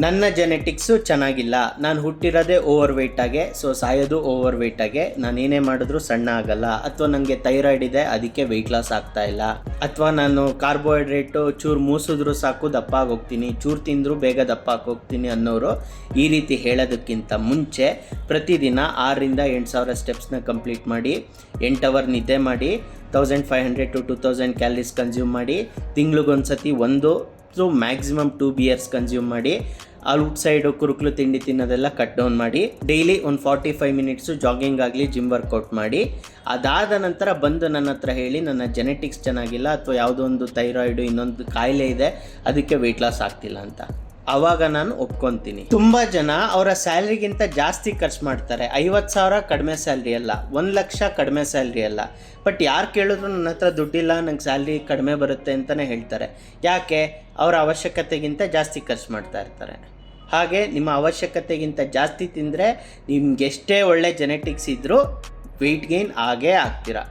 ನನ್ನ ಜೆನೆಟಿಕ್ಸು ಚೆನ್ನಾಗಿಲ್ಲ, ನಾನು ಹುಟ್ಟಿರೋದೇ ಓವರ್ ವೆಯ್ಟಾಗೆ, ಸೊ ಸಾಯೋದು ಓವರ್ ವೆಯ್ಟಾಗೆ, ನಾನು ಏನೇ ಮಾಡಿದ್ರೂ ಸಣ್ಣ ಆಗಲ್ಲ, ಅಥವಾ ನನಗೆ ಥೈರಾಯ್ಡ್ ಇದೆ ಅದಕ್ಕೆ ವೆಯ್ಟ್ ಲಾಸ್ ಆಗ್ತಾ ಇಲ್ಲ, ಅಥವಾ ನಾನು ಕಾರ್ಬೋಹೈಡ್ರೇಟು ಚೂರು ಮೂಸಿದ್ರೂ ಸಾಕು ದಪ್ಪ ಆಗೋಗ್ತೀನಿ, ಚೂರು ತಿಂದರೂ ಬೇಗ ದಪ್ಪ ಆಗೋಗ್ತೀನಿ ಅನ್ನೋರು ಈ ರೀತಿ ಹೇಳೋದಕ್ಕಿಂತ ಮುಂಚೆ ಪ್ರತಿದಿನ 6ರಿಂದ 8,000 ಸ್ಟೆಪ್ಸ್ನ ಕಂಪ್ಲೀಟ್ ಮಾಡಿ, 8 ಅವರ್ ನಿದ್ದೆ ಮಾಡಿ, 1500 to 2000 ಕ್ಯಾಲರೀಸ್ ಕನ್ಸ್ಯೂಮ್ ಮಾಡಿ, ತಿಂಗ್ಳಿಗೊಂದ್ಸತಿ ಮ್ಯಾಕ್ಸಿಮಮ್ 2 ಬಿಯರ್ಸ್ ಕನ್ಸ್ಯೂಮ್ ಮಾಡಿ, ಔಟ್ಸೈಡು ಕುರುಕಲು ತಿಂಡಿ ತಿನ್ನೋದೆಲ್ಲ ಕಟ್ ಡೌನ್ ಮಾಡಿ, ಡೈಲಿ ಒಂದು 45 ಮಿನಿಟ್ಸು ಜಾಗಿಂಗ್ ಆಗಲಿ ಜಿಮ್ ವರ್ಕೌಟ್ ಮಾಡಿ, ಅದಾದ ನಂತರ ಬಂದು ನನ್ನ ಹತ್ರ ಹೇಳಿ ನನ್ನ ಜೆನೆಟಿಕ್ಸ್ ಚೆನ್ನಾಗಿಲ್ಲ ಅಥವಾ ಯಾವುದೋ ಒಂದು ಥೈರಾಯ್ಡು ಇನ್ನೊಂದು ಕಾಯಿಲೆ ಇದೆ ಅದಕ್ಕೆ ವೆಯ್ಟ್ ಲಾಸ್ ಆಗ್ತಿಲ್ಲ ಅಂತ. ಆವಾಗ ನಾನು ಒಪ್ಕೊತೀನಿ. ತುಂಬ ಜನ ಅವರ ಸ್ಯಾಲ್ರಿಗಿಂತ ಜಾಸ್ತಿ ಖರ್ಚು ಮಾಡ್ತಾರೆ. 50,000 ಕಡಿಮೆ ಸ್ಯಾಲ್ರಿ ಅಲ್ಲ, 1,00,000 ಕಡಿಮೆ ಸ್ಯಾಲ್ರಿ ಅಲ್ಲ. ಬಟ್ ಯಾರು ಕೇಳಿದ್ರು ನನ್ನ ಹತ್ರ ದುಡ್ಡಿಲ್ಲ, ನಂಗೆ ಸ್ಯಾಲ್ರಿ ಕಡಿಮೆ ಬರುತ್ತೆ ಅಂತಲೇ ಹೇಳ್ತಾರೆ. ಯಾಕೆ? ಅವರ ಅವಶ್ಯಕತೆಗಿಂತ ಜಾಸ್ತಿ ಖರ್ಚು ಮಾಡ್ತಾ ಇರ್ತಾರೆ. ಹಾಗೆ ನಿಮ್ಮ ಅವಶ್ಯಕತೆಗಿಂತ ಜಾಸ್ತಿ ತಿಂದರೆ ನಿಮ್ಗೆ ಎಷ್ಟೇ ಒಳ್ಳೆ ಜೆನೆಟಿಕ್ಸ್ ಇದ್ದರೂ ವೆಯ್ಟ್ ಗೇನ್ ಆಗೇ ಆಗ್ತೀರಾ.